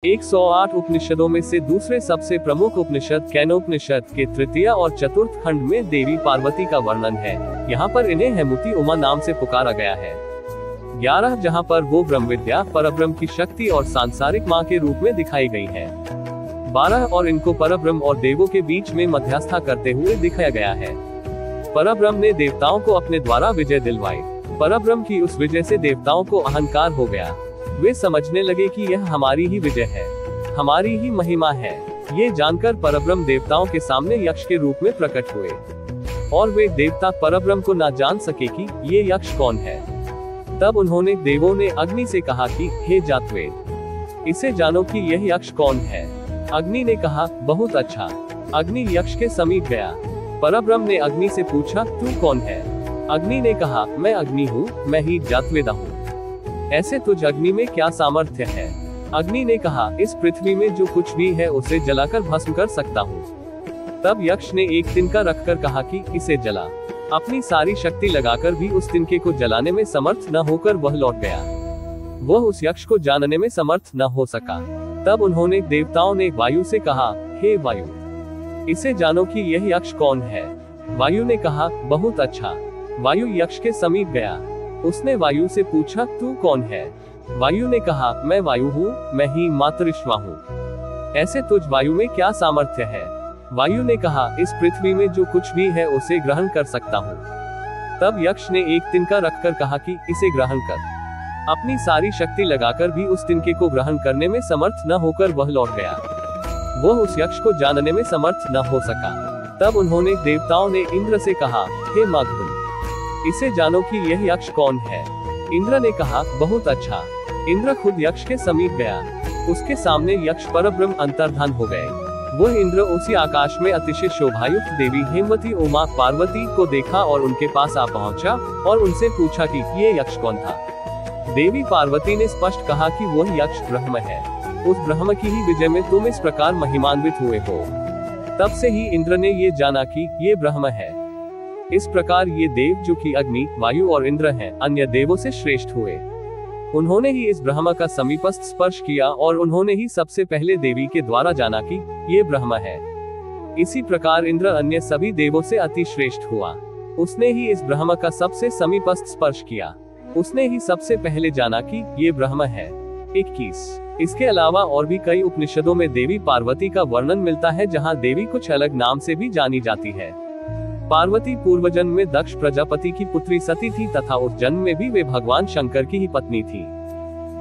108 उपनिषदों में से दूसरे सबसे प्रमुख उपनिषद केनोपनिषद के तृतीय और चतुर्थ खंड में देवी पार्वती का वर्णन है। यहाँ पर इन्हें हेमुति उमा नाम से पुकारा गया है। 11 जहाँ पर वो ब्रह्म विद्या परब्रह्म की शक्ति और सांसारिक माँ के रूप में दिखाई गई है। 12 और इनको परब्रह्म और देवों के बीच में मध्यस्थता करते हुए दिखाया गया है। परब्रह्म ने देवताओं को अपने द्वारा विजय दिलवाई। परब्रह्म की उस विजय से देवताओं को अहंकार हो गया। वे समझने लगे कि यह हमारी ही विजय है, हमारी ही महिमा है। ये जानकर परब्रह्म देवताओं के सामने यक्ष के रूप में प्रकट हुए और वे देवता परब्रह्म को न जान सके कि ये यक्ष कौन है। तब देवों ने अग्नि से कहा कि हे जातवेद, इसे जानो कि यह यक्ष कौन है। अग्नि ने कहा, बहुत अच्छा। अग्नि यक्ष के समीप गया। परब्रह्म ने अग्नि से पूछा, तू कौन है? अग्नि ने कहा, मैं अग्नि हूँ, मैं ही जातवेदा हूँ। ऐसे तुझ अग्नि में क्या सामर्थ्य है? अग्नि ने कहा, इस पृथ्वी में जो कुछ भी है उसे जलाकर भस्म कर सकता हूँ। तब यक्ष ने एक तिनका रखकर कहा कि इसे जला। अपनी सारी शक्ति लगाकर भी उस तिनके को जलाने में समर्थ न होकर वह लौट गया। वह उस यक्ष को जानने में समर्थ न हो सका। तब देवताओं ने वायु से कहा, हे वायु, इसे जानो कि यह यक्ष कौन है। वायु ने कहा, बहुत अच्छा। वायु यक्ष के समीप गया। उसने वायु से पूछा, तू कौन है? वायु ने कहा, मैं वायु हूँ, मैं ही मातृश्वा हूँ। ऐसे तुझ वायु में क्या सामर्थ्य है? वायु ने कहा, इस पृथ्वी में जो कुछ भी है उसे ग्रहण कर सकता हूँ। तब यक्ष ने एक तिनका रखकर कहा कि इसे ग्रहण कर। अपनी सारी शक्ति लगाकर भी उस तिनके को ग्रहण करने में समर्थ न होकर वह लौट गया। वह उस यक्ष को जानने में समर्थ न हो सका। तब देवताओं ने इंद्र से कहा, हे माघुन, इसे जानो कि यह यक्ष कौन है। इंद्र ने कहा, बहुत अच्छा। इंद्र खुद यक्ष के समीप गया। उसके सामने यक्ष परब्रह्म अंतर्धान हो गए। वह इंद्र उसी आकाश में अतिशय शोभायुक्त देवी हेमवती उमा पार्वती को देखा और उनके पास आ पहुंचा और उनसे पूछा कि ये यक्ष कौन था। देवी पार्वती ने स्पष्ट कहा कि वह यक्ष ब्रह्म है। उस ब्रह्म की ही विजय में तुम इस प्रकार महिमान्वित हुए हो। तब से ही इंद्र ने ये जाना कि ये ब्रह्म है। इस प्रकार ये देव जो कि अग्नि, वायु और इंद्र हैं, अन्य देवों से श्रेष्ठ हुए। उन्होंने ही इस ब्रह्म का समीपस्थ स्पर्श किया और उन्होंने ही सबसे पहले देवी के द्वारा जाना कि ये ब्रह्म है। इसी प्रकार इंद्र अन्य सभी देवों से अति श्रेष्ठ हुआ। उसने ही इस ब्रह्म का सबसे समीपस्थ स्पर्श किया। उसने ही सबसे पहले जाना कि ये ब्रह्म है। 21। इसके अलावा और भी कई उपनिषदों में देवी पार्वती का वर्णन मिलता है, जहाँ देवी कुछ अलग नाम से भी जानी जाती है। पार्वती पूर्वजन्म में दक्ष प्रजापति की पुत्री सती थी तथा उस जन्म में भी वे भगवान शंकर की ही पत्नी थी।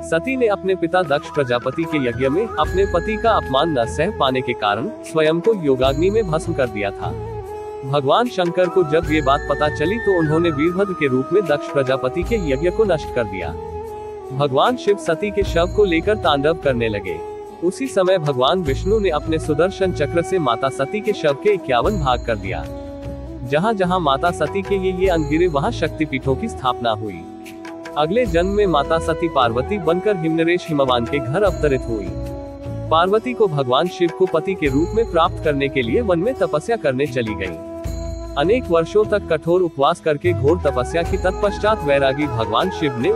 सती ने अपने पिता दक्ष प्रजापति के यज्ञ में अपने पति का अपमान न सह पाने के कारण स्वयं को योगाग्नि में भस्म कर दिया था। भगवान शंकर को जब ये बात पता चली तो उन्होंने वीरभद्र के रूप में दक्ष प्रजापति के यज्ञ को नष्ट कर दिया। भगवान शिव सती के शव को लेकर तांडव करने लगे। उसी समय भगवान विष्णु ने अपने सुदर्शन चक्र से माता सती के शव के 51 भाग कर दिया। जहाँ जहाँ माता सती के ये अंग गिरे वहाँ शक्तिपीठों की स्थापना हुई। अगले जन्म में माता सती पार्वती बनकर हिमनरेश हिमवान के घर अवतरित हुई। पार्वती को भगवान शिव को पति के रूप में प्राप्त करने के लिए वन में तपस्या करने चली गई। अनेक वर्षों तक कठोर उपवास करके घोर तपस्या की तत्पश्चात वैरागी भगवान शिव ने